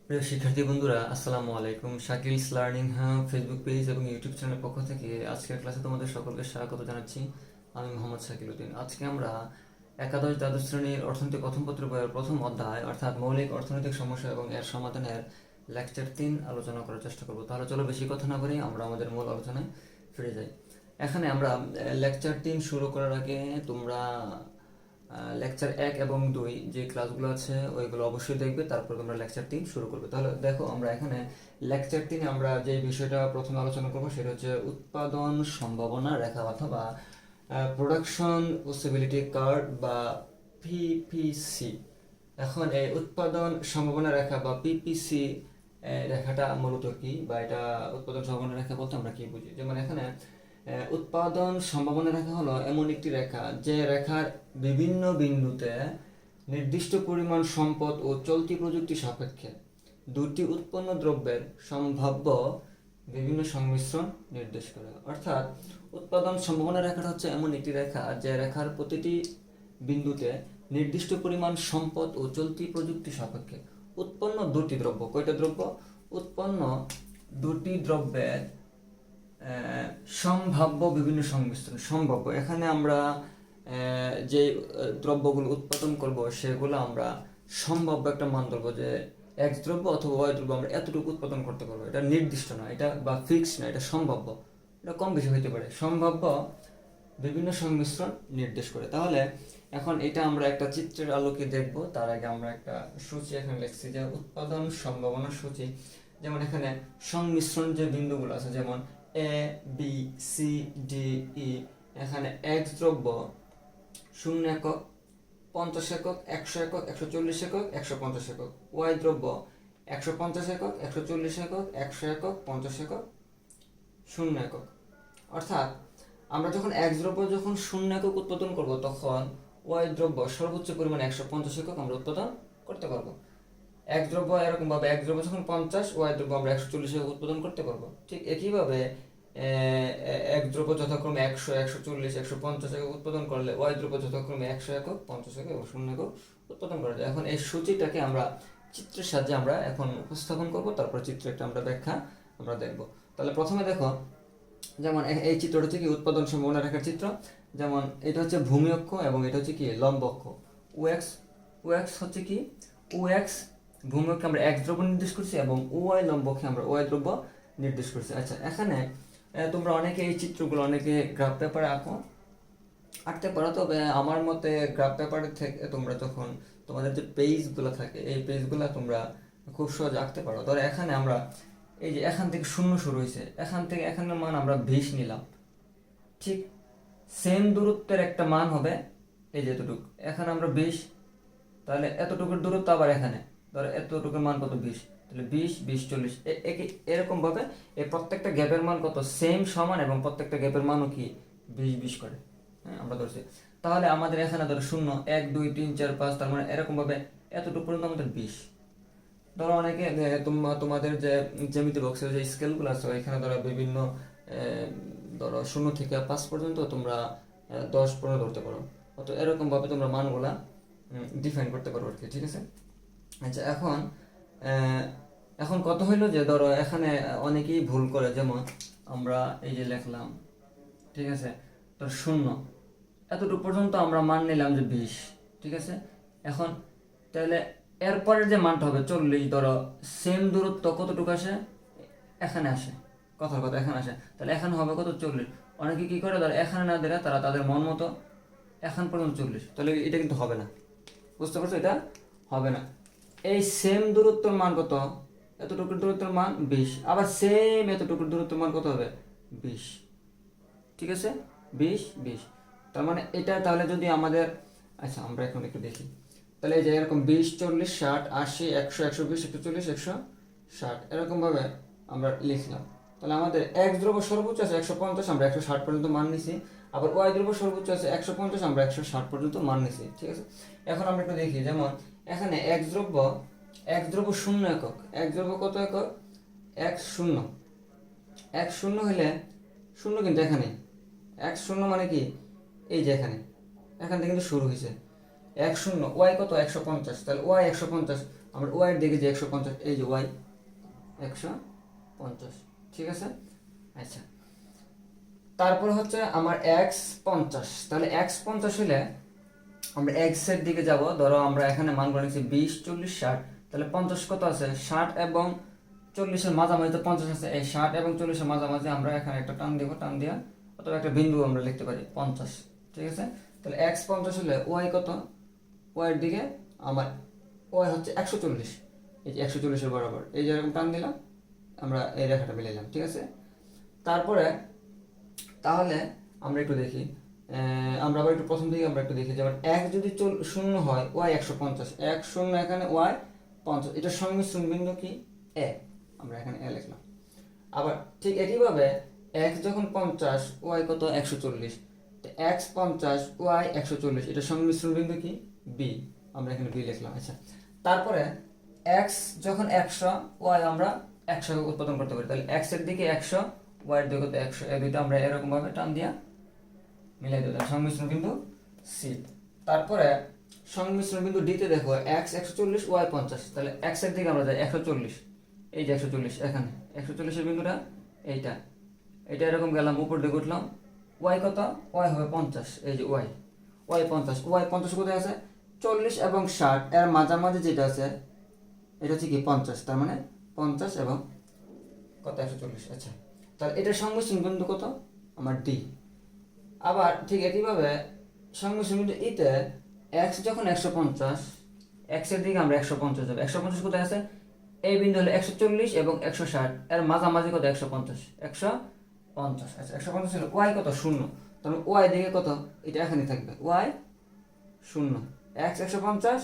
প্রিয় শিক্ষার্থী বন্ধুরা, আসসালামু আলাইকুম। শাকিলস লার্নিং হাব ফেসবুক পেজ এবং ইউটিউব চ্যানেলের পক্ষ থেকে আজকের ক্লাসে তোমাদের সকলকে স্বাগত জানাচ্ছি। আমি মোহাম্মদ শাকিল উদ্দিন। আজকে আমরা একাদশ দ্বাদশ শ্রেণীর অর্থনীতি প্রথম পত্র বইয়ের প্রথম অধ্যায় অর্থাৎ মৌলিক অর্থনৈতিক সমস্যা এবং এর সমাধানের লেকচার 3 আলোচনা করার চেষ্টা করব। তাহলে চলো বেশি কথা না বলে আমরা আমাদের মূল আলোচনায় ফিরে যাই। এখানে আমরা লেকচার 3 শুরু করার আগে তোমরা লেকচার 1 এবং 2 যে ক্লাসগুলো আছে ওইগুলো অবশ্যই দেখবে, তারপর আমরা লেকচার 3 শুরু করবে। তাহলে দেখো, আমরা এখানে লেকচার 3 আমরা যে বিষয়টা প্রথমে আলোচনা করবো সেটা হচ্ছে উৎপাদন সম্ভাবনা রেখা অথবা প্রোডাকশন পসিবিলিটি কার্ভ বা পিপিসি। এখন এই উৎপাদন সম্ভাবনা রেখা বা পিপিসি রেখাটা মূলত কি, বা এটা উৎপাদন সম্ভাবনা রেখা বলতে আমরা কি বুঝি? যেমন এখানে উৎপাদন সম্ভাবনা রেখা হলো এমন একটি রেখা যে রেখার বিভিন্ন বিন্দুতে নির্দিষ্ট পরিমাণ সম্পদ ও চলতি প্রযুক্তি সাপেক্ষে দুটি উৎপন্ন দ্রব্যের সম্ভাব্য বিভিন্ন সংমিশ্রণ নির্দেশ করে। অর্থাৎ উৎপাদন সম্ভাবনা রেখাটা হচ্ছে এমন একটি রেখা যে রেখার প্রতিটি বিন্দুতে নির্দিষ্ট পরিমাণ সম্পদ ও চলতি প্রযুক্তি সাপেক্ষে উৎপন্ন দুটি দ্রব্য, কয়টা দ্রব্য? উৎপন্ন দুটি দ্রব্যের সম্ভাব্য বিভিন্ন সংমিশ্রণ। সম্ভাব্য, এখানে আমরা যে দ্রব্যগুলো উৎপাদন করব সেগুলো আমরা সম্ভাব্য একটা মান ধরবো যে এক্স দ্রব্য অথবা ওয়াই দ্রব্য আমরা এতটুকু উৎপাদন করতে পারবো। এটা নির্দিষ্ট না, এটা বা ফিক্স না, এটা সম্ভাব্য। এটা কম বেশি হইতে পারে। সম্ভাব্য বিভিন্ন সংমিশ্রণ নির্দেশ করে। তাহলে এখন এটা আমরা একটা চিত্রের আলোকে দেখব। তার আগে আমরা একটা সূচি এখানে লিখছি যে উৎপাদন সম্ভাবনা সূচি। যেমন এখানে সংমিশ্রণ যে বিন্দুগুলো আছে, যেমন A B C D E, এখানে এক্স দ্রব্য 0 একক, 50 একক, 100 একক, 140 একক, 150 একক। ওয়াই দ্রব্য 150 একক, 140 একক, 100 একক, 50 একক, 0 একক। অর্থাৎ আমরা যখন এক্স দ্রব্য যখন 0 একক উৎপাদন করব, তখন ওয়াই দ্রব্য সর্বোচ্চ পরিমাণ 150 একক আমরা উৎপাদন করতে পারবো। এক্স দ্রব্য এরকম ভাবে এক্স দ্রব্য যখন 50, ওয়াই দ্রব্য আমরা 140 একক উৎপাদন করতে পারবো। ঠিক একইভাবে এক্স দ্রব্য যথাক্রমে 100, 140, 150 একক উৎপাদন করলে ওয়াই দ্রব্য যথাক্রমে 100 একক, 50 একক এবং 0 একক উৎপাদন করা যায়। এখন এই সূচিটাকে আমরা চিত্রের সাহায্যে আমরা এখন উপস্থাপন করব, তারপর চিত্রে একটা আমরা ব্যাখ্যা আমরা দেখব। তাহলে প্রথমে দেখো, যেমন এই চিত্রটা হচ্ছে কি উৎপাদন সম্ভাবনা রেখার চিত্র। যেমন এটা হচ্ছে ভূমি অক্ষ এবং এটা হচ্ছে কি লম্ব অক্ষ। ওএক্স ওএক্স হচ্ছে কি ওএক্স ভূমি অক্ষে আমরা এক্স দ্রব্য নির্দেশ করছি এবং ওয়াই লম্ব অক্ষে আমরা ওয়াই দ্রব্য নির্দেশ করছি। আচ্ছা, এখানে তোমরা অনেকে এই চিত্রগুলো অনেকে গ্রাফ পেপারে আঁকতে পারো, তবে আমার মতে গ্রাফ পেপারের থেকে তোমরা যখন তোমাদের যে পেজগুলো থাকে এই পেজগুলো তোমরা খুব সহজে আঁকতে পারো। ধরো এখানে আমরা এই যে এখান থেকে 0 শুরু হয়েছে, এখান থেকে এখানের মান আমরা 20 নিলাম। ঠিক সেম দূরত্বের একটা মান হবে এই যে এতটুকু, এখানে আমরা 20, তাহলে এতটুকুর দূরত্ব আবার এখানে ধরো এতটুকুর মান কত? 20। তাহলে 20, 20, 40 এরকম ভাবে এই প্রত্যেকটা গ্যাপের মান কত? সেম, সমান, এবং প্রত্যেকটা গ্যাপের মানও কি 20, 20 করে। হ্যাঁ, আমরা ধরছি। তাহলে আমাদের এখানে ধরো 0, 1, 2, 3, 4, 5, তার মানে এরকম ভাবে এতটুকু পর্যন্ত আমাদের 20। ধরো অনেকে তোমাদের যে জ্যামিতি বক্সের যে স্কেলগুলো আছে এখানে ধরো বিভিন্ন ধরো 0 থেকে 5 পর্যন্ত তোমরা 10 পর্যন্ত ধরতে পারো। তো এরকম ভাবে তোমরা মানগুলা ডিফাইন করতে পারো আর কি। ঠিক আছে। আচ্ছা, এখন কত হইলো যে ধরো এখানে অনেকেই ভুল করে, যেমন আমরা এই যে লিখলাম, ঠিক আছে, তো 0 এতটুকু পর্যন্ত আমরা মান নিলাম যে 20। ঠিক আছে। এখন তাহলে এরপরের যে মানটা হবে 40, ধরো সেম দূরত্ব কতটুকু আসে? এখানে আসে, কথার কথা এখানে আসে। তাহলে এখানে হবে কত? 40। অনেকে কি করে, ধরো এখানে না দিলে তারা তাদের মন মতো এখান পর্যন্ত 40, তাহলে এটা কিন্তু হবে না। বুঝতে পারছো? এটা হবে না। এই সেম দূরত্বের মান কত? এতটুকুর দূরত্বের মান 20, আবার সেম এতটুকুর দূরত্বের মান কত হবে? 20। ঠিক আছে, 20, 20। তার মানে এটা তাহলে যদি আমাদের, আচ্ছা আমরা এখন একটু দেখি, তাহলে এই যে এরকম 20, 40, 60, 80, 100, 120, 140, 160 এরকম ভাবে আমরা লিখলাম। তাহলে আমাদের এক্স দ্রব্য সর্বোচ্চ আছে 150, আমরা 160 পর্যন্ত মান নিছি। আবার ওয়াই দ্রব্য সর্বোচ্চ আছে 150, আমরা 160 পর্যন্ত মান নিছি। ঠিক আছে। এখন আমরা একটু দেখি, যেমন এখানে এক্স দ্রব্য 0 একক, এক্স দ্রব্য কত একক? 1 0। 1 0 হলে 0 কিন্তু এখানে 1 0 মানে কি এই যে এখান থেকে কিন্তু শুরু হয়েছে 1 0। ওয়াই কত? 150। তাহলে ওয়াই 150, আমার ওয়াইয়ের দিকে যে 150, এই যে ওয়াই 150, ঠিক আছে। আচ্ছা, তারপর হচ্ছে আমার এক্স 50, তাহলে এক্স 50 হলে আমরা এক্স এর দিকে যাব। ধরো আমরা এখানে মান নিচ্ছি 20, 40, 60, তাহলে 50 কত আছে, 60 এবং 40-এর মাঝামাঝি তো 50 আছে। এই 60 এবং 40-এর মাঝামাঝি আমরা এখানে একটা টান দিব, টান দিয়া অথবা একটা বিন্দু আমরা লিখতে পারি 50, ঠিক আছে। তাহলে এক্স 50 হলে ওয়াই কত, ওয়াইয়ের দিকে আমার ওয়াই হচ্ছে 140, এই যে 140-এর বরাবর, এই যে এরকম টান দিলাম, আমরা এই রেখাটা মিলাইলাম, ঠিক আছে। তারপরে তাহলে আমরা একটু দেখি, আমরা আবার একটু প্রথম দিকে আমরা একটু দেখি, যেমন এক যদি 0 হয় ওয়াই 150, 1 0 এখানে ওয়াই 50, এটার সংমিশ্রণ বিন্দু কি এ, আমরা এখানে এ লিখলাম। আবার ঠিক একইভাবে এক্স যখন 50, ওয়াই কত 140, তো এক্স 50, ওয়াই 140, এটার সংমিশ্রণ বিন্দু কি বি, আমরা এখানে বি লিখলাম। আচ্ছা, তারপরে এক্স যখন 100, ওয়াই আমরা 100 উৎপাদন করতে পারি, তাহলে এক্স এর দিকে 100, ওয়াইয়ের দিকে 100, এই দুইটা আমরা এরকম ভাবে টান দিয়া মিলাই দিলাম, সংমিশ্রণ বিন্দু সি। তারপরে সংমিশ্রণ বিন্দু ডিতে দেখো এক্স 140, ওয়াই 50, তাহলে এক্স এর দিকে আমরা যাই 140, এই যে 140, এখানে 140-এর বিন্দুটা এইটা, এটা এরকম গেলাম, উপর দিকে উঠলাম, ওয়াই কত, ওয়াই হবে 50, এই যে ওয়াই 50, ওয়াই 50 কোথায় আছে, 40 এবং 60 এর মাঝামাঝি যেটা আছে এটা হচ্ছে কি 50, তার মানে 50 এবং কত 140। আচ্ছা, তাহলে এটার সংমিশ্রণ বিন্দু কত আমার ডি। আবার ঠিক একইভাবে সংমিশ্রণ বিন্দু ইতে এক্স যখন 150, এক্স এর দিকে আমরা 150 যাবে, 150 কোথায় আছে, এই বিন্দু হলো 140 এবং 160 এর মাঝামাঝি কত 150, 150। আচ্ছা, 150 হলো ওয়াই কত 0, তাহলে ওয়াই দিকে কত, এটা এখানে থাকবে ওয়াই 0, এক্স 150,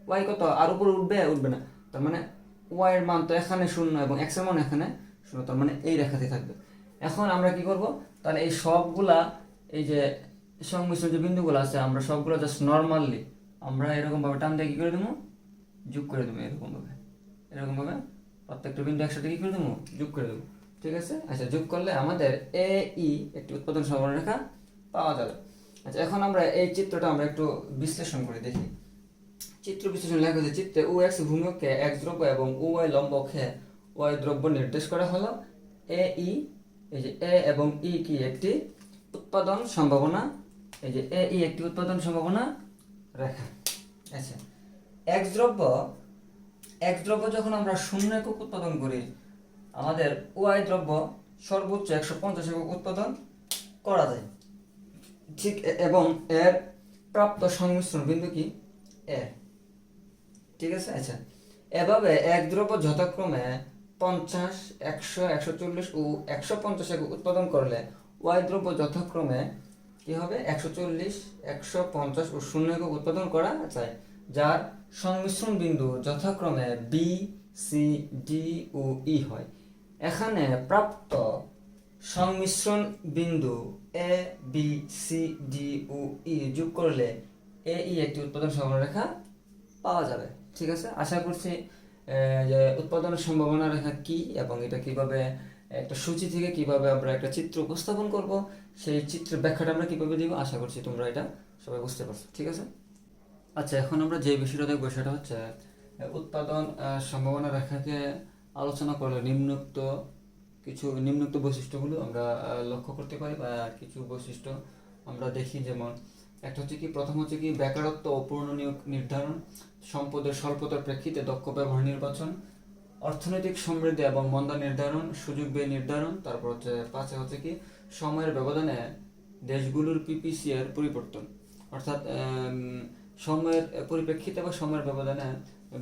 ওয়াই কত, আর উপরে উঠবে উঠবে না, তার মানে ওয়াই এর মান তো এখানে 0 এবং এক্স এর মান এখানে 0, তার মানে এই রেখাতে থাকবে। এখন আমরা কি করব, তাহলে এই সবগুলা এই যে সংমিশ্রণ যে বিন্দুগুলো আছে আমরা সবগুলো জাস্ট নর্মালি আমরা এরকম ভাবে টান দিয়ে কি করে দেবো, যোগ করে দেবো, এরকম ভাবে প্রত্যেকটা বিন্দু একসাথে কি করে দেবো, যোগ করে দেবো, ঠিক আছে। আচ্ছা, যোগ করলে আমাদের এ ই একটি উৎপাদন সম্ভাবনা রেখা পাওয়া যাবে। আচ্ছা, এখন আমরা এই চিত্রটা আমরা একটু বিশ্লেষণ করে দেখি। চিত্র বিশ্লেষণ লেখা হয়েছে, চিত্রে ও এক্স ভূমিকে এক্স দ্রব্য এবং ও ওয়াই লম্বকে ওয়াই দ্রব্য নির্দেশ করা হলো। এ ই, এই যে এ এবং ই কি একটি উৎপাদন সম্ভাবনা, এই যে এ ই একটি উৎপাদন সম্ভাবনা রেখা। আচ্ছা, এক্স দ্রব্য যখন আমরা 0 একক উৎপাদন করি, আমাদের ওয়াই দ্রব্য সর্বোচ্চ 150 একক উৎপাদন করা যায়, ঠিক, এবং এর প্রাপ্ত সংমিশ্রণ বিন্দু কি এ, ঠিক আছে। আচ্ছা, এভাবে এক দ্রব্য যথাক্রমে 50, 100, 140 ও 150 একক উৎপাদন করলে ওয়াই দ্রব্য যথাক্রমে কি হবে 140, 150 ও 0 একক উৎপাদন করা যায়, যার সংমিশ্রণ বিন্দু যথাক্রমে বি, সি, ডি ও ই হয়। এখানে প্রাপ্ত সংমিশ্রণ বিন্দু এ, বি, সি, ডি ও ই যোগ করলে এ ই একটি উৎপাদন সম্ভাবনা রেখা পাওয়া যাবে, ঠিক আছে। আশা করছি যে উৎপাদনের সম্ভাবনা রেখা কি এবং এটা কিভাবে একটা সূচি থেকে কিভাবে আমরা একটা চিত্র উপস্থাপন করব, সেই চিত্রের ব্যাখ্যাটা আমরা কিভাবে দিব, আশা করছি তোমরা এটা সবাই বুঝতে পারছো, ঠিক আছে। আচ্ছা, এখন আমরা যে বিষয়টা দেখবো সেটা হচ্ছে উৎপাদন সম্ভাবনা রেখাকে আলোচনা করলে নিম্নোক্ত বৈশিষ্ট্যগুলো আমরা লক্ষ্য করতে পারি, বা কিছু বৈশিষ্ট্য আমরা দেখি। যেমন একটা হচ্ছে কি, প্রথম হচ্ছে কি বেকারত্ব ও পূর্ণনিয়োগ নির্ধারণ, সম্পদের স্বল্পতার প্রেক্ষিতে দক্ষ ব্যবহার নির্বাচন, অর্থনৈতিক সমৃদ্ধি এবং মন্দা নির্ধারণ, সুযোগ ব্যয় নির্ধারণ। তারপর হচ্ছে 5 হচ্ছে কি সময়ের ব্যবধানে দেশগুলোর পিপিসি এর পরিবর্তন, অর্থাৎ সময়ের পরিপ্রেক্ষিতে বা সময়ের ব্যবধানে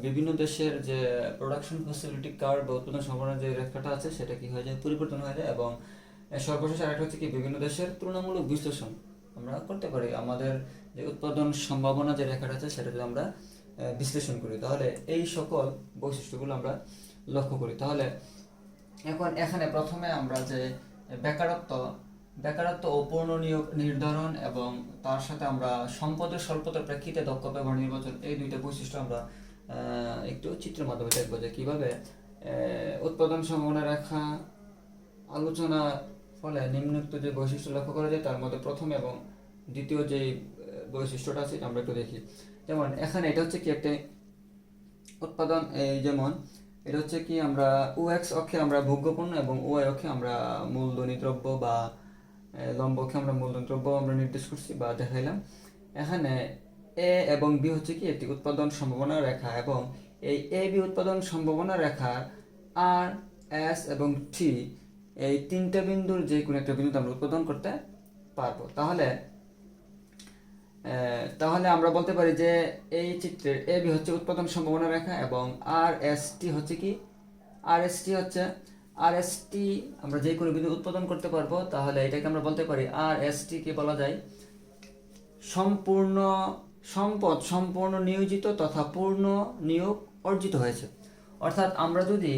বিভিন্ন দেশের যে প্রোডাকশন ফ্যাসিলিটি কার্ভ বা উৎপাদন সম্ভাবনার যে রেখাটা আছে সেটা কি হয়ে যায়, পরিবর্তন হয়ে যায়। এবং সর্বশেষ আরেকটা হচ্ছে কি বিভিন্ন দেশের তুলনামূলক বিশ্লেষণ আমরা করতে পারি, আমাদের যে উৎপাদন সম্ভাবনা যে রেখাটা আছে সেটা যদি আমরা বিশ্লেষণ করি, তাহলে এই সকল বৈশিষ্ট্যগুলো আমরা লক্ষ্য করি। তাহলে এখন এখানে প্রথমে আমরা যে বেকারত্ব ও পূর্ণনিয়োগ নির্ধারণ এবং তার সাথে আমরা সম্পদের স্বল্পতার প্রেক্ষিতে দক্ষ ব্যবহার নির্বাচন, এই দুইটা বৈশিষ্ট্য আমরা একটু চিত্রের মাধ্যমে দেখবো যে কিভাবে উৎপাদন সম্ভাবনা রেখা আলোচনা ফলে নিম্নোক্ত যে বৈশিষ্ট্য লক্ষ্য করা যায় তার মধ্যে প্রথম এবং দ্বিতীয় যে বৈশিষ্ট্যটা আছে আমরা একটু দেখি। যেমন এখানে এটা হচ্ছে কি একটা উৎপাদন এই যেমন এটা হচ্ছে কি আমরা OX অক্ষে আমরা ভোগ্যপণ্য এবং OY অক্ষে আমরা মূলধনী দ্রব্য বা লম্ব অক্ষে আমরা মূলধনী দ্রব্য আমরা নির্দেশ করছি বা দেখাইলাম। এখানে এ এবং বি হচ্ছে কি একটি উৎপাদন সম্ভাবনা রেখা এবং এই এ বি উৎপাদন সম্ভাবনা রেখার আর এস এবং টি এই তিনটা বিন্দুর যে কোনো একটা বিন্দুতে আমরা উৎপাদন করতে পারবো। তাহলে আমরা বলতে পারি যে এই চিত্রের এ বি হচ্ছে উৎপাদন সম্ভাবনা রেখা এবং আর এস টি হচ্ছে কি আর এস টি আমরা যে কোনো বিন্দু উৎপাদন করতে পারবো। তাহলে এটাকে আমরা বলতে পারি আর এস টি কে বলা যায় সম্পূর্ণ নিয়োজিত তথা পূর্ণ নিয়োগ অর্জিত হয়েছে। অর্থাৎ আমরা যদি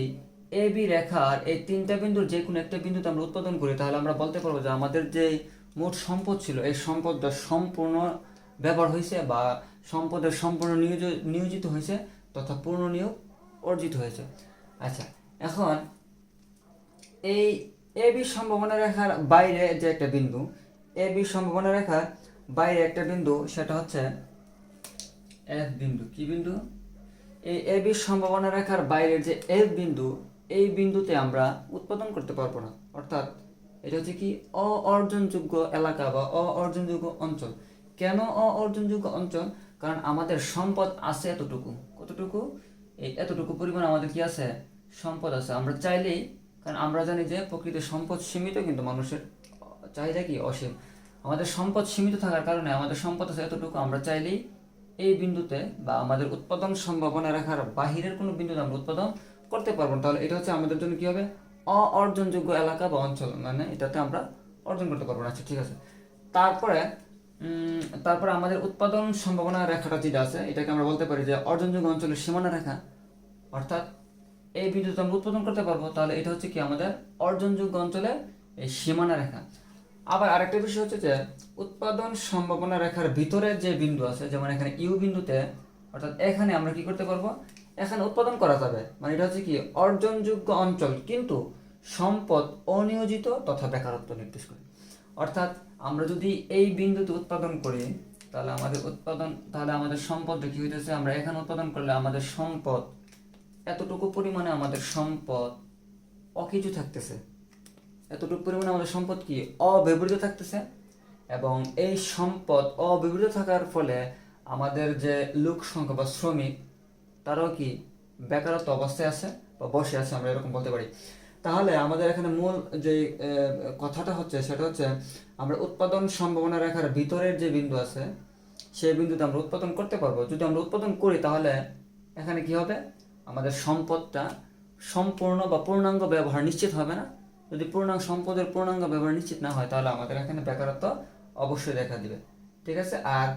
এ বি রেখার এই তিনটা বিন্দুর যে কোনো একটা বিন্দুতে আমরা উৎপাদন করি তাহলে আমরা বলতে পারবো যে আমাদের যে মোট সম্পদ ছিল এই সম্পদটা সম্পূর্ণ ব্যবহার হয়েছে বা সম্পদের সম্পূর্ণ নিয়োজিত হয়েছে তথা পূর্ণ নিয়োগ অর্জিত হয়েছে। আচ্ছা, এখন এই এ বি সম্ভাবনা রেখার বাইরে যে একটা বিন্দু, এ বি সম্ভাবনা রেখার বাইরে একটা বিন্দু সেটা হচ্ছে এফ বিন্দু। কি বিন্দু? এই এ বি সম্ভাবনা রেখার বাইরের যে এফ বিন্দু, এই বিন্দুতে আমরা উৎপাদন করতে পারবো না। অর্থাৎ এটা হচ্ছে কি অর্জনযোগ্য এলাকা বা অর্জনযোগ্য অঞ্চল। কেন অর্জনযোগ্য অঞ্চল? কারণ আমাদের সম্পদ আছে এতটুকু। কতটুকু? এই এতটুকু পরিমাণ আমাদের কি আছে? সম্পদ আছে। আমরা চাইলেই, কারণ আমরা জানি যে প্রকৃতির সম্পদ সীমিত কিন্তু মানুষের চাহিদা কি অসীম। আমাদের সম্পদ সীমিত থাকার কারণে আমাদের সম্পদ আছে এতটুকু, আমরা চাইলেই এই বিন্দুতে বা আমাদের উৎপাদন সম্ভাবনা রেখার বাহিরের কোনো বিন্দুতে আমরা উৎপাদন করতে পারবো না। তাহলে এটা হচ্ছে আমাদের জন্য কি হবে? অর্জনযোগ্য এলাকা বা অঞ্চল, মানে এটাতে আমরা অর্জন করতে পারবো না। আচ্ছা, ঠিক আছে। তারপরে আমাদের উৎপাদন সম্ভাবনা রেখাটা যেটা আছে এটাকে আমরা বলতে পারি যে অর্জনযোগ্য অঞ্চলের সীমানা রেখা। অর্থাৎ এই বিন্দুতে আমরা উৎপাদন করতে পারবো, তাহলে এটা হচ্ছে কি আমাদের অর্জনযোগ্য অঞ্চলের এই সীমানা রেখা। আবার আরেকটা বিষয় হচ্ছে যে উৎপাদন সম্ভাবনা রেখার ভিতরে যে বিন্দু আছে, যেমন এখানে ইউ বিন্দুতে, অর্থাৎ এখানে আমরা কি করতে পারবো? এখানে উৎপাদন করা যাবে, মানে এটা হচ্ছে কি অর্জনযোগ্য অঞ্চল কিন্তু সম্পদ অনিয়োজিত তথা বেকারত্ব নির্দেশ করে। অর্থাৎ আমরা যদি এই বিন্দুতে উৎপাদন করি তাহলে আমাদের সম্পদটা কি হইতেছে? আমরা এখানে উৎপাদন করলে আমাদের সম্পদ এতটুকু পরিমাণে আমাদের সম্পদ অকিছু থাকতেছে, এতটুকু পরিমাণে আমাদের সম্পদ কি অব্যবহৃত থাকতেছে। এবং এই সম্পদ অব্যবহৃত থাকার ফলে আমাদের যে লোক সংখ্যা বা শ্রমিক তারাও কি বেকারত্ব অবস্থায় আছে বা বসে আছে, আমরা এরকম বলতে পারি। তাহলে আমাদের এখানে মূল যে কথাটা হচ্ছে সেটা হচ্ছে আমরা উৎপাদন সম্ভাবনা রেখার ভিতরের যে বিন্দু আছে সেই বিন্দুতে আমরা উৎপাদন করতে পারবো। যদি আমরা উৎপাদন করি তাহলে এখানে কি হবে? আমাদের সম্পদটা সম্পূর্ণ বা পূর্ণাঙ্গ ব্যবহার নিশ্চিত হবে না। যদি সম্পদের পূর্ণাঙ্গ ব্যবহার নিশ্চিত না হয় তাহলে আমাদের এখানে বেকারত্ব অবশ্যই দেখা দিবে। ঠিক আছে। আর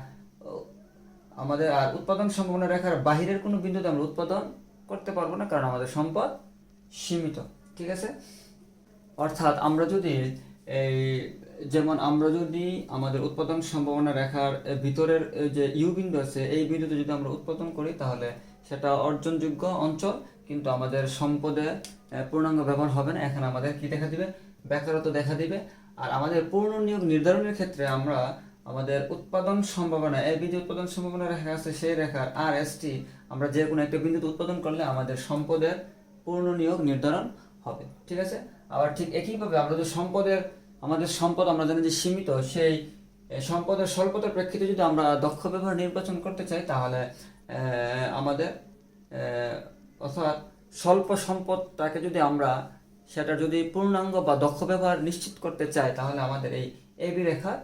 উৎপাদন সম্ভাবনা রেখার বাহিরের কোনো বিন্দুতে আমরা উৎপাদন করতে পারবো না, কারণ আমাদের সম্পদ সীমিত। ঠিক আছে। অর্থাৎ আমরা যদি আমাদের উৎপাদন সম্ভাবনা রেখার ভিতরের যে ইউ বিন্দু আছে এই বিন্দুতে যদি আমরা উৎপাদন করি তাহলে সেটা অর্জনযোগ্য অঞ্চল, কিন্তু আমাদের সম্পদে পূর্ণাঙ্গ ব্যবহার হবে না। এখানে আমাদের কি দেখা দিবে? বেকারত্ব দেখা দিবে। আর আমাদের পূর্ণ নিয়োগ নির্ধারণের ক্ষেত্রে আমরা আমাদের উৎপাদন সম্ভাবনা এই যে উৎপাদন সম্ভাবনা রেখা আছে সেই রেখার আর এস টি আমরা যে কোনো একটা বিন্দুতে উৎপাদন করলে আমাদের সম্পদের পূর্ণ নিয়োগ নির্ধারণ হবে। ঠিক আছে। আবার ঠিক একইভাবে আমরা যে আমাদের সম্পদ আমরা জানি যে সীমিত, সেই সম্পদের স্বল্পতার প্রেক্ষিতে যদি আমরা দক্ষ ব্যবহার নির্বাচন করতে চাই তাহলে আমাদের অর্থাৎ স্বল্প সম্পদটাকে যদি আমরা সেটা যদি পূর্ণাঙ্গ বা দক্ষ ব্যবহার নিশ্চিত করতে চাই তাহলে আমাদের এই এবি রেখার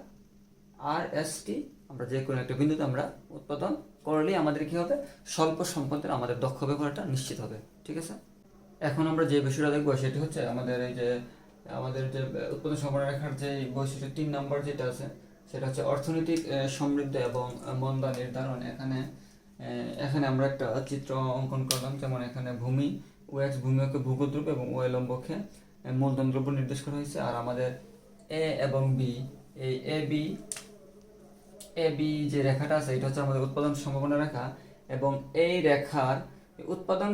আর এস টি আমরা যে কোনো একটা বিন্দুতে আমরা উৎপাদন করলেই আমাদের কি হবে? স্বল্প সম্পদের আমাদের দক্ষ ব্যবহারটা নিশ্চিত হবে। ঠিক আছে। এখন আমরা যে বিষয়টা দেখবো সেটি হচ্ছে আমাদের যে উৎপাদন সম্ভাবনা রেখার যে বৈশিষ্ট্য 3 নম্বর যেটা আছে সেটা হচ্ছে অর্থনৈতিক সমৃদ্ধি এবং মন্দা নির্ধারণ। এখানে আমরা একটা চিত্র অঙ্কন করলাম, যেমন এখানে ভূমি অক্ষে ভূগদ্রব্য এবং ওয়াই লম্ব অক্ষে মূলধন দ্রব্য নির্দেশ করা হয়েছে। আর আমাদের এ এবং বি, এই এ বি যে রেখাটা আছে এটা হচ্ছে আমাদের উৎপাদন সম্ভাবনা রেখা, এবং এই রেখার উৎপাদন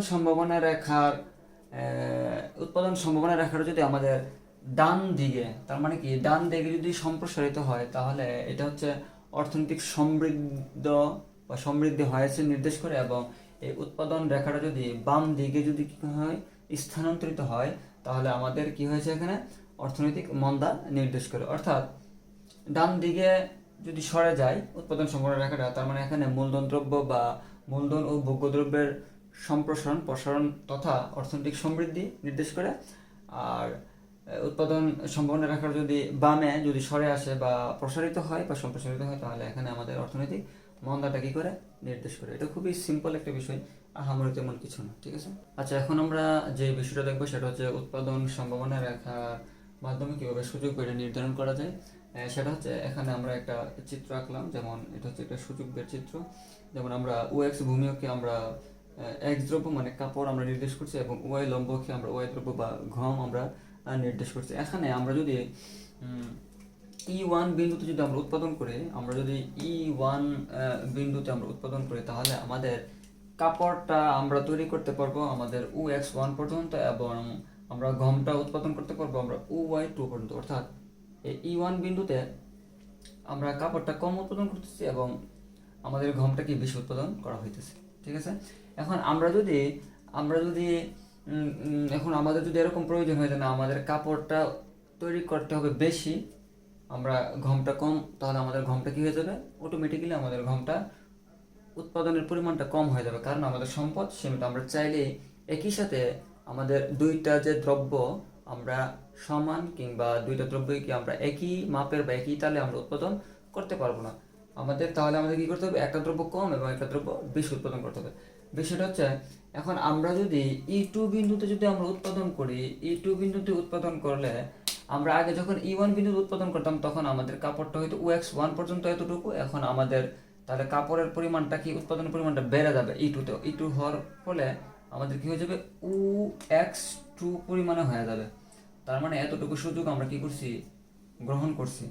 সম্ভাবনা রেখাটা যদি আমাদের ডান দিকে, তার মানে কি ডান দিকে যদি সম্প্রসারিত হয় তাহলে এটা হচ্ছে অর্থনৈতিক সমৃদ্ধি হয়েছে নির্দেশ করে, এবং এই উৎপাদন রেখাটা যদি বাম দিকে যদি কি হয় স্থানান্তরিত হয়, তাহলে আমাদের কি হয়েছে এখানে অর্থনৈতিক মন্দা নির্দেশ করে। অর্থাৎ ডান দিকে যদি সরে যায় উৎপাদন সম্ভাবনা রেখাটা, তার মানে এখানে মূলধন দ্রব্য বা মূলধন ও ভোগ্যদ্রব্যের সম্প্রসারণ প্রসারণ তথা অর্থনৈতিক সমৃদ্ধি নির্দেশ করে। আর উৎপাদন সম্ভাবনা রেখাটা যদি বামে যদি সরে আসে বা প্রসারিত হয় বা সম্প্রসারিত হয়, তাহলে এখানে আমাদের অর্থনৈতিক মন্দাটা কি করে নির্দেশ করে। এটা খুবই সিম্পল একটা বিষয়, আহামরি তেমন কিছু না, ঠিক আছে। আচ্ছা, এখন আমরা যে বিষয়টা দেখবো সেটা হচ্ছে উৎপাদন সম্ভাবনা রেখার মাধ্যমে কীভাবে সুযোগ বেড়ে নির্ধারণ করা যায়। সেটা হচ্ছে এখানে আমরা একটা চিত্র আঁকলাম, যেমন এটা হচ্ছে একটা সুযোগ বের চিত্র। যেমন আমরা OX ভূমিকে আমরা X দ্রব্য মানে কাপড় আমরা নির্দেশ করছি, এবং Y লম্বকে আমরা Y দ্রব্য বা গম আমরা নির্দেশ করছি। এখানে আমরা যদি E1 বিন্দুতে যদি আমরা উৎপাদন করি, বিন্দুতে আমরা উৎপাদন করি, তাহলে আমাদের কাপড়টা আমরা তৈরি করতে পারবো আমাদের OX1 পর্যন্ত, এবং আমরা গমটা উৎপাদন করতে পারবো আমরা OY2 পর্যন্ত। অর্থাৎ এই E1 বিন্দুতে আমরা কাপড়টা কম উৎপাদন করতেছি এবং আমাদের গমটা কি বেশি উৎপাদন করা হইতেছে, ঠিক আছে। এখন আমরা যদি এখন আমাদের যদি এরকম প্রয়োজন হয় যে না আমাদের কাপড়টা তৈরি করতে হবে বেশি, আমরা গমটা কম, তাহলে আমাদের গমটা কি হয়ে যাবে, অটোমেটিক্যালি আমাদের গমটা উৎপাদনের পরিমাণটা কম হয়ে যাবে, কারণ আমাদের সম্পদ সীমিত। আমরা চাইলে একই সাথে আমাদের দুইটা যে দ্রব্য আমরা সমান, কিংবা দুইটা দ্রব্যকে আমরা একই মাপের বা একই তালে আমরা উৎপাদন করতে পারবো না। তাহলে আমাদের কি করতে হবে, একটা দ্রব্য কম এবং একটা দ্রব্য বেশি উৎপাদন করতে হবে। বিষয়টা হচ্ছে এখন আমরা যদি E2 বিন্দুতে যদি আমরা উৎপাদন করি, E2 বিন্দুতে উৎপাদন করলে আমরা আগে যখন E1 বিন্দুতে উৎপাদন করতাম তখন আমাদের কাপড়টা হয়তো OX1 পর্যন্ত এতটুকু, এখন আমাদের তাহলে কাপড়ের পরিমাণটা কি উৎপাদনের পরিমাণটা বেড়ে যাবে E2-তে। E2 হওয়ার ফলে আমাদের কি হয়ে যাবে, OX2 পরিমাণে হয়ে যাবে। তার মানে এতটুকু সুযোগ আমরা কি করছি, গ্রহণ করছি।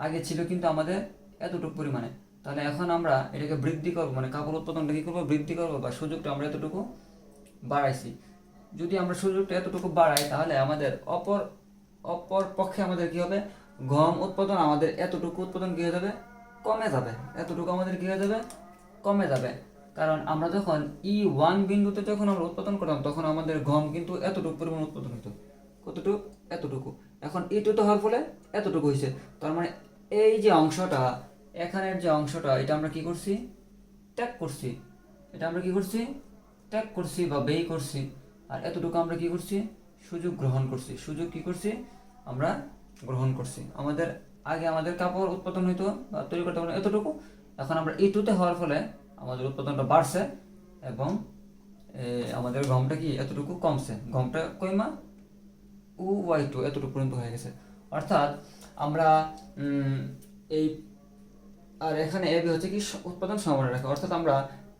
আগে ছিল কিন্তু আমাদের এতটুকু পরিমাণে, তাহলে এখন আমরা এটাকে বৃদ্ধি করবো, মানে কাপড় উৎপাদনটা কি করবো, বৃদ্ধি করবো, বা সুযোগটা আমরা এতটুকু বাড়াইছি। যদি আমরা সুযোগটা এতটুকু বাড়াই, তাহলে আমাদের অপর পক্ষে আমাদের কি হবে, গম উৎপাদন আমাদের এতটুকু উৎপাদন কি হয়ে যাবে, কমে যাবে। এতটুকু আমাদের কি হয়ে যাবে, কমে যাবে। কারণ আমরা যখন E1 বিন্দুতে যখন আমরা উৎপাদন করতাম তখন আমাদের গম কিন্তু এতটুকু পরিমাণ উৎপাদন হতো, কতটুকু, এতটুকু। এখন E2 হওয়ার ফলে এতটুকু হয়েছে, তার মানে এই যে অংশটা, এখানের যে অংশটা, এটা আমরা কি করছি, ত্যাগ করছি। এটা আমরা কি করছি, ত্যাগ করছি বা ব্যয় করছি। আর এতটুকু আমরা কি করছি, সুযোগ গ্রহণ করছি। সুযোগ কি করছি, আমরা গ্রহণ করছি। আগে আমাদের কাপড় উৎপাদন হইতো বা তৈরি করতে পারতো এতটুকু, এখন আমরা E2-তে হওয়ার ফলে আমাদের উৎপাদনটা বাড়ছে এবং আমাদের গমটা কি এতটুকু কমছে, গমটা কইমা OY2 এতটুকু পর্যন্ত হয়ে গেছে। অর্থাৎ আমরা এই, আর এখানে AB হচ্ছে কি উৎপাদন সম্ভাবনা রেখা। অর্থাৎ আমরা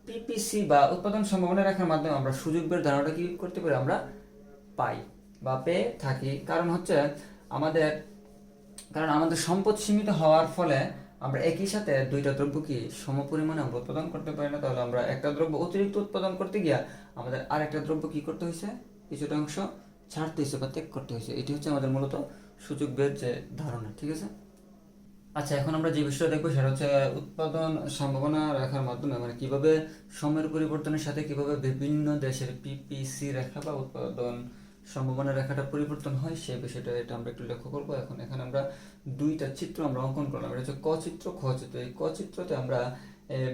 PPC বা উৎপাদন সম্ভাবনা রেখার মাধ্যমে আমরা সুযোগ বের ধারণাটা কি করতে পারি, আমরা পাই বা পেয়ে থাকি। কারণ আমাদের সম্পদ সীমিত হওয়ার ফলে আমরা একই সাথে দুইটা দ্রব্য কি সমপরিমাণে আমরা উৎপাদন করতে পারি না। তাহলে আমরা একটা দ্রব্য অতিরিক্ত উৎপাদন করতে গিয়া আমাদের আরেকটা দ্রব্য কি করতে হয়েছে, কিছুটা অংশ ছাড়তে হয়েছে বা ত্যাগ করতে হয়েছে। এটি হচ্ছে আমাদের মূলত সুযোগ বের যে ধারণা, ঠিক আছে। আচ্ছা, এখন আমরা যে বিষয়টা দেখবো সেটা হচ্ছে উৎপাদন সম্ভাবনা রেখার মাধ্যমে, মানে কিভাবে সময়ের পরিবর্তনের সাথে কিভাবে বিভিন্ন দেশের PPC রেখা বা উৎপাদন সম্ভাবনা রেখাটা পরিবর্তন হয়, সেই বিষয়টা এটা আমরা একটু লক্ষ্য করবো। এখন এখানে আমরা দুইটা চিত্র আমরা অঙ্কন করলাম, এটা হচ্ছে ক চিত্র, খ চিত্র। এই ক চিত্রতে আমরা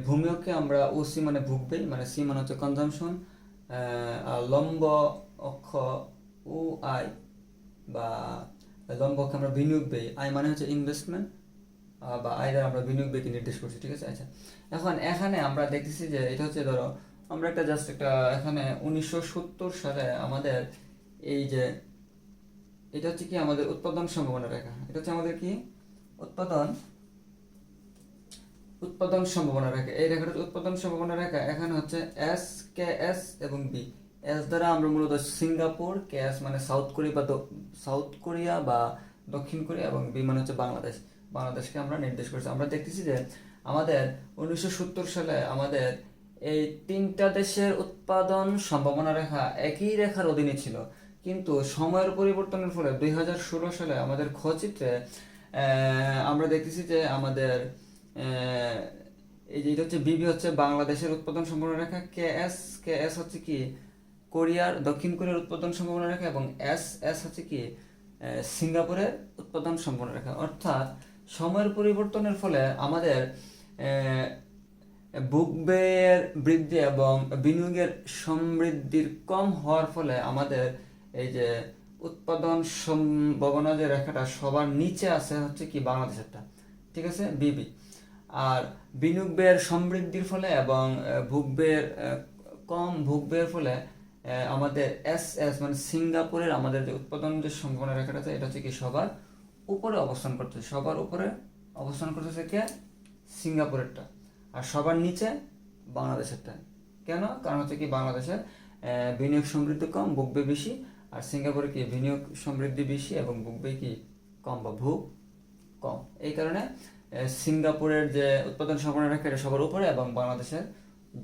ভূমিকে আমরা OC মানে ভুগবে, মানে C মানে হচ্ছে কনজামশন, আর লম্ব অক্ষ OI বা লম্ব অক্ষে আমরা বিনিয়োগ ব্যয়, I মানে হচ্ছে ইনভেস্টমেন্ট, বা আয় দ্বারা আমরা বিনিয়োগ ব্যয়কে নির্দেশ করছি, ঠিক আছে। আচ্ছা, এখন এখানে আমরা দেখতেছি যে এটা হচ্ছে, ধরো আমরা এখানে 1970 সালে আমাদের এই যে এটা হচ্ছে কি আমাদের উৎপাদন সম্ভাবনা রেখা, এটা হচ্ছে আমাদের কি উৎপাদন সম্ভাবনা রেখা। এই রেখাটা হচ্ছে উৎপাদন সম্ভাবনা রেখা। এখানে হচ্ছে KS এবং B। S দ্বারা আমরা মূলত সিঙ্গাপুর, KS মানে সাউথ কোরিয়া বা দক্ষিণ কোরিয়া, এবং B মানে হচ্ছে বাংলাদেশকে আমরা নির্দেশ করছি। আমরা দেখতেছি যে আমাদের 1970 সালে আমাদের এই তিনটা দেশের উৎপাদন সম্ভাবনা রেখা একই রেখার অধীনে ছিল, কিন্তু সময়ের পরিবর্তনের ফলে 2016 সালে আমাদের ক্ষচিত্রে আমরা দেখতেছি যে আমাদের এই যে এটা হচ্ছে বিবি হচ্ছে বাংলাদেশের উৎপাদন সম্ভাবনা রেখা, কে এস হচ্ছে কি দক্ষিণ কোরিয়ার উৎপাদন সম্ভাবনা রেখা, এবং এস হচ্ছে কি সিঙ্গাপুরের উৎপাদন সম্ভাবনা রেখা। অর্থাৎ সময়ের পরিবর্তনের ফলে আমাদের ভোগব্যয়ের বৃদ্ধি এবং বিনিয়োগের সমৃদ্ধির কম হওয়ার ফলে আমাদের এই যে উৎপাদন সম্ভাবনা যে রেখাটা সবার নিচে আছে হচ্ছে কি বাংলাদেশেরটা, ঠিক আছে, বিবি। আর বিনিয়োগ ব্যয়ের সমৃদ্ধির ফলে এবং ভোগব্যয়ের ফলে আমাদের এস মানে সিঙ্গাপুরের আমাদের যে উৎপাদন যে সম্ভাবনা রেখাটা আছে, এটা হচ্ছে কি সবার উপরে অবস্থান করতেছে, সবার উপরে অবস্থান করতেছে কে, সিঙ্গাপুরেরটা। আর সবার নিচে বাংলাদেশেরটা। কেন? কারণ হচ্ছে কি বাংলাদেশের বিনিয়োগ সমৃদ্ধি কম, ভোগব্যয় বেশি, আর সিঙ্গাপুরে কি বিনিয়োগ সমৃদ্ধি বেশি এবং ভোগব্যয় কি কম বা ভোগ কম। এই কারণে সিঙ্গাপুরের যে উৎপাদন সম্ভাবনা রেখা এটা সবার উপরে, এবং বাংলাদেশের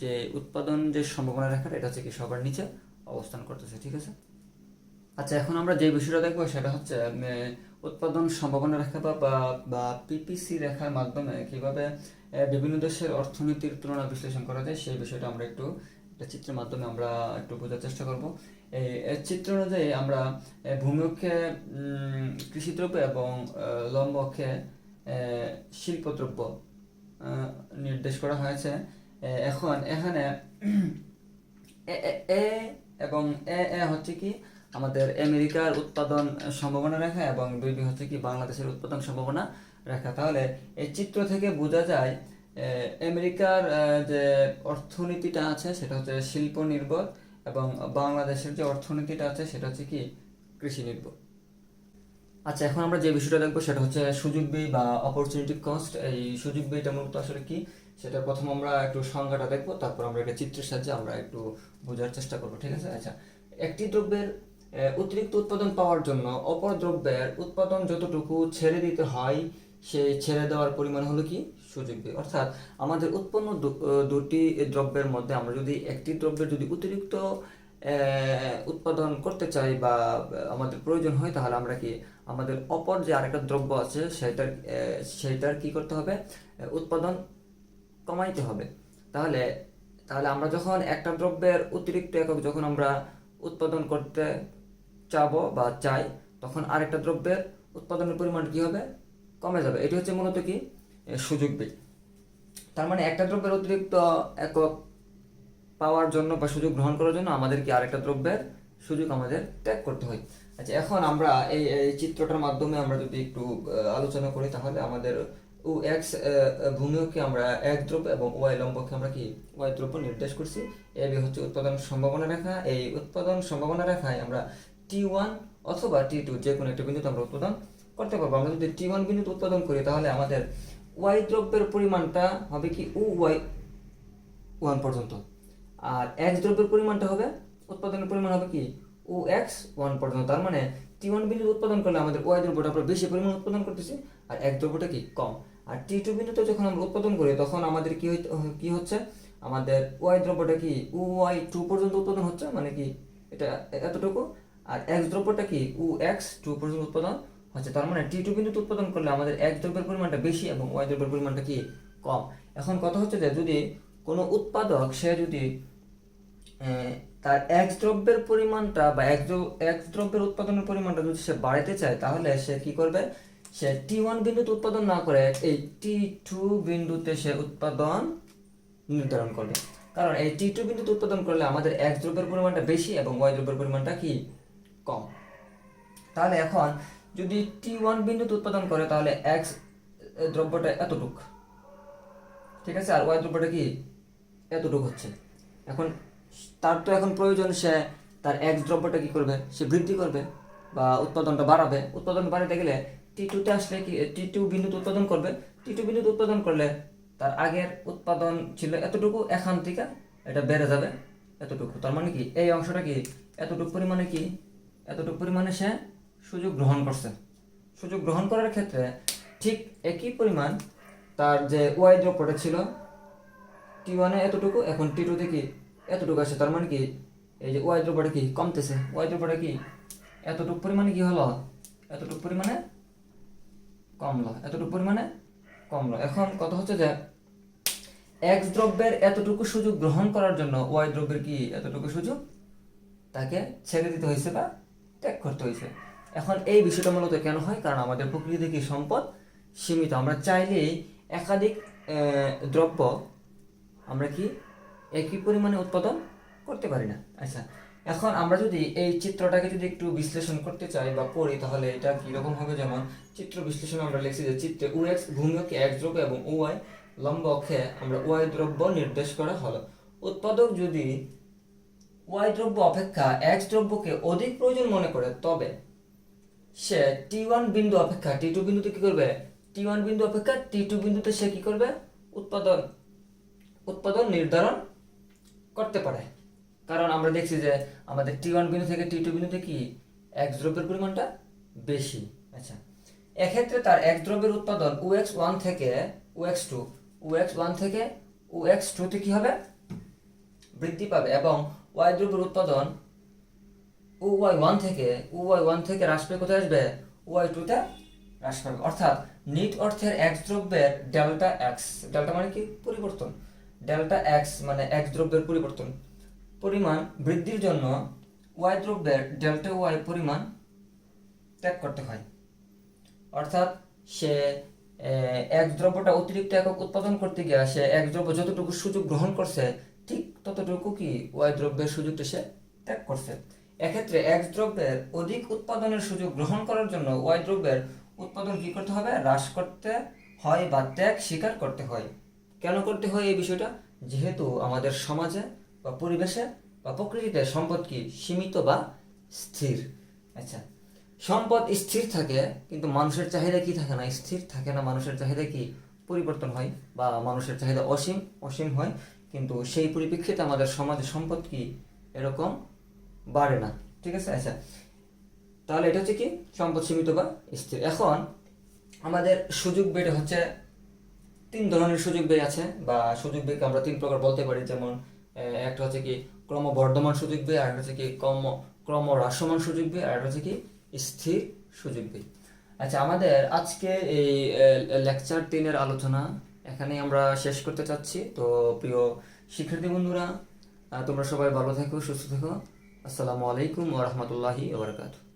যে উৎপাদন যে সম্ভাবনা রেখাটা এটা হচ্ছে কি সবার নিচে অবস্থান করতেছে, ঠিক আছে। আচ্ছা, এখন আমরা যে বিষয়টা দেখবো সেটা হচ্ছে উৎপাদন সম্ভাবনা রেখা বা পিপিসি রেখার মাধ্যমে কিভাবে বিভিন্ন দেশের অর্থনীতির তুলনা বিশ্লেষণ করা যায়, সেই বিষয়টা আমরা একটু একটা চিত্রের মাধ্যমে আমরা একটু বোঝার চেষ্টা করব। এই চিত্র অনুযায়ী আমরা ভূমি অক্ষে কৃষিদ্রব্য এবং লম্ব অক্ষে শিল্পদ্রব্য নির্দেশ করা হয়েছে। এখন এখানে এ এবং এ হচ্ছে কি আমাদের আমেরিকার উৎপাদন সম্ভাবনা রেখা, এবং 2 হচ্ছে কি বাংলাদেশের উৎপাদন সম্ভাবনা রেখা। তাহলে এই চিত্র থেকে বোঝা যায় আমেরিকার যে অর্থনীতিটা আছে সেটা হচ্ছে শিল্প নির্ভর, এবং বাংলাদেশের যে অর্থনীতিটা আছে সেটা হচ্ছে কি কৃষি নির্ভর। আচ্ছা, এখন আমরা যে বিষয়টা দেখবো সেটা হচ্ছে সুযোগ ব্যয় বা অপরচুনিটি কস্ট। এই সুযোগ ব্যয়টা মূলত আসলে কি সেটা প্রথম আমরা একটু সংজ্ঞাটা দেখবো, তারপর আমরা এটা চিত্রের সাহায্যে আমরা একটু বোঝার চেষ্টা করবো, ঠিক আছে। আচ্ছা, একটি দ্রব্যের অতিরিক্ত উৎপাদন পাওয়ার জন্য অপর দ্রব্যের উৎপাদন যতটুকু ছেড়ে দিতে হয় সেই ছেড়ে দেওয়ার পরিমাণ হলো কি সুযোগ ব্যয়। অর্থাৎ আমাদের উৎপন্ন দুটি দ্রব্যের মধ্যে আমরা যদি একটি দ্রব্যের যদি অতিরিক্ত উৎপাদন করতে চাই বা আমাদের প্রয়োজন হয়, তাহলে আমরা কি আমাদের অপর যে আরেকটা দ্রব্য আছে সেইটার কি করতে হবে, উৎপাদন কমাইতে হবে। তাহলে আমরা যখন একটা দ্রব্যের অতিরিক্ত একক যখন আমরা উৎপাদন করতে চাবো বা চাই, তখন আরেকটা দ্রব্যের উৎপাদনের পরিমাণ কি হবে, কমে যাবে। এটি হচ্ছে মূলত কি সুযোগ ব্যয়। তার মানে একটা দ্রব্যের অতিরিক্ত একক পাওয়ার জন্য বা সুযোগ গ্রহণ করার জন্য আমাদের কি আরেকটা দ্রব্যের সুযোগ আমাদের ত্যাগ করতে হয়। আচ্ছা, এখন আমরা এই চিত্রটার মাধ্যমে আমরা যদি একটু আলোচনা করি, তাহলে আমাদের ও এক্স ভূমি অক্ষে আমরা এক দ্রব্য এবং ওয়াই লম্ব অক্ষে আমরা কি ওয়াই দ্রব্য নির্দেশ করছি। এ বি হচ্ছে উৎপাদন সম্ভাবনা রেখা। এই উৎপাদন সম্ভাবনা রেখায় আমরা T1 অথবা T2 যে কোনো একটা বিন্দুতে আমরা উৎপাদন করতে পারবো। আমরা যদি T1 বিন্দুতে উৎপাদন করি, তাহলে আমাদের ওয়াই দ্রব্যের পরিমাণটা হবে কি ওয়াই 1 পর্যন্ত, আর এক্স দ্রব্যের পরিমাণটা হবে, উৎপাদনের পরিমাণ হবে কি ও এক্স 1 পর্যন্ত। তার মানে T1 বিন্দু উৎপাদন করলে আমাদের ওয়াই দ্রব্যটা আমরা বেশি পরিমাণ উৎপাদন করতেছি, আর এক দ্রব্যটা কি কম। আর T2 বিন্দুতে যখন আমরা উৎপাদন করি, তখন আমাদের কি হচ্ছে, আমাদের ওয়াই দ্রব্যটা কি ওয়াই 2 পর্যন্ত উৎপাদন হচ্ছে, মানে কি এটা এতটুকু, আর এক্স দ্রব্যটা কি এক্স 2 পর্যন্ত উৎপাদন হচ্ছে। তার মানে T2 বিন্দুতে উৎপাদন করলে আমাদের এক দ্রব্যের পরিমাণটা বেশি এবং ওয়াই দ্রব্যের পরিমাণটা কি কম। এখন কথা হচ্ছে যে যদি কোনো উৎপাদক সে যদি তার এক্স দ্রব্যের পরিমাণটা বা এক্স দ্রব্যের উৎপাদনের পরিমাণটা যদি সে বাড়াতে চায়, তাহলে সে কি করবে, সে T1 বিন্দুতে উৎপাদন না করে এই T2 বিন্দুতে সে উৎপাদন নির্ধারণ করবে। কারণ এই T2 বিন্দুতে উৎপাদন করলে আমাদের এক্স দ্রব্যের পরিমাণটা বেশি এবং ওয়াই দ্রব্যের পরিমাণটা কি কম। তাহলে এখন যদি T1 বিন্দুতে উৎপাদন করে, তাহলে এক্স দ্রব্যটা এতটুক, ঠিক আছে, আর ওয়াই দ্রব্যটা কি এতটুক হচ্ছে। এখন তার তো এখন প্রয়োজন, সে তার এক্স দ্রব্যটা কি করবে, সে বৃদ্ধি করবে বা উৎপাদনটা বাড়াবে। উৎপাদন বাড়াতে গেলে T2তে আসলে কি T2 বিন্দুতে উৎপাদন করবে। T2 বিন্দুতে উৎপাদন করলে তার আগের উৎপাদন ছিল এতটুকু, এখান থেকে এটা বেড়ে যাবে এতটুকু। তার মানে কি এই অংশটা কি এতটুকু পরিমাণে সে সুযোগ গ্রহণ করছে। সুযোগ গ্রহণ করার ক্ষেত্রে ঠিক একই পরিমাণ তার যে ওয়াই দ্রব্যটা ছিল T1 এতটুকু, এখন T2তে কি এতটুকু আসে। তার মানে কি এই যে ওয়াই দ্রব্যটা কি কমতেছে, ওয়াই দ্রব্যটা কি এতটুকু পরিমাণে কি হলো, এতটুকু পরিমাণে কমলো। এখন কথা হচ্ছে যে এক্স দ্রব্যের এতটুকু সুযোগ গ্রহণ করার জন্য ওয়াই দ্রব্যের কি এতটুকু সুযোগ তাকে ছেড়ে দিতে হয়েছে বা ত্যাগ করতে হয়েছে। এখন এই বিষয়টা মূলত কেন হয়? কারণ আমাদের প্রকৃতিতে কি সম্পদ সীমিত, আমরা চাইলেই একাধিক দ্রব্য আমরা কি একই পরিমাণে উৎপাদন করতে পারি না। আচ্ছা, এখন আমরা যদি এই চিত্রটাকে যদি একটু বিশ্লেষণ করতে চাই বা পড়ি, তাহলে এটা কীরকম হবে? যেমন চিত্র বিশ্লেষণ আমরা লিখছি যে চিত্রে ও এক্স ভূমি অক্ষে এক্স দ্রব্য এবং ও ওয়াই লম্ব অক্ষে আমরা ওয়াই দ্রব্য নির্দেশ করা হলো। উৎপাদক যদি ওয়াই দ্রব্য অপেক্ষা এক্স দ্রব্যকে অধিক প্রয়োজন মনে করে, তবে সে T1 বিন্দু অপেক্ষা T2 বিন্দুতে কি করবে? T1 বিন্দু অপেক্ষা T2 বিন্দুতে সে কি করবে? উৎপাদন নির্ধারণ করতে পারে। কারণ আমরা দেখছি যে আমাদের T1 বিন্দু থেকে T2 বিন্দুতে কি এক্স দ্রব্যের পরিমাণটা বেশি। আচ্ছা, এক্ষেত্রে তার এক্স দ্রব্যের উৎপাদন OX1 থেকে OX2 থেকে OX2 তে কি হবে? বৃদ্ধি পাবে, এবং ওয়াই দ্রব্যের উৎপাদন OY1 থেকে হ্রাস পেয়ে কোথায় আসবে? OY2 তে হ্রাস পাবে। অর্থাৎ নিট অর্থের এক্স দ্রব্যের ডেল্টা এক্স, ডেল্টা মানে কি? পরিবর্তন। ডেল্টা এক্স মানে এক্স দ্রব্যের পরিমাণ বৃদ্ধির জন্য ওয়াই দ্রব্যের ডেল্টা ওয়াই পরিমাণ ত্যাগ করতে হয়। অর্থাৎ সে এক্স দ্রব্যটা অতিরিক্ত একক উৎপাদন করতে গিয়ে সে এক্স দ্রব্য যতটুকু সুযোগ গ্রহণ করছে ঠিক ততটুকু কি ওয়াই দ্রব্যের সুযোগটা সে ত্যাগ করছে। এক্ষেত্রে এক্স দ্রব্যের অধিক উৎপাদনের সুযোগ গ্রহণ করার জন্য ওয়াই দ্রব্যের উৎপাদন কি করতে হবে? হ্রাস করতে হয় বা ত্যাগ স্বীকার করতে হয়। কেন করতে হয় এই বিষয়টা? যেহেতু আমাদের সমাজে বা পরিবেশে বা প্রকৃতিতে সম্পদ কি সীমিত বা স্থির। আচ্ছা, সম্পদ স্থির থাকে কিন্তু মানুষের চাহিদা কি থাকে না? স্থির থাকে না। মানুষের চাহিদা কি পরিবর্তন হয়, বা মানুষের চাহিদা অসীম হয়, কিন্তু সেই পরিপ্রেক্ষিতে আমাদের সমাজে সম্পদ কি এরকম বাড়ে না। ঠিক আছে? আচ্ছা, তাহলে এটা হচ্ছে কি সম্পদ সীমিত বা স্থির। এখন আমাদের সুযোগ বেড়ে হচ্ছে 3 ধরনের সুযোগ ব্যয় আছে, বা সুযোগ ব্যয়কে আমরা 3 প্রকার বলতে পারি। যেমন একটা হচ্ছে কি ক্রমবর্ধমান সুযোগ ব্যয়, আর হচ্ছে কি ক্রমহ্রাসমান সুযোগ ব্যয়, আর হচ্ছে কি স্থির সুযোগ ব্যয়। আচ্ছা, আমাদের আজকে এই লেকচার 3 আলোচনা এখানেই আমরা শেষ করতে চাচ্ছি। তো প্রিয় শিক্ষার্থী বন্ধুরা, তোমরা সবাই ভালো থেকো, সুস্থ থেকো। আসসালামু আলাইকুম ওয়া রাহমাতুল্লাহি ওয়া বারাকাতুহু।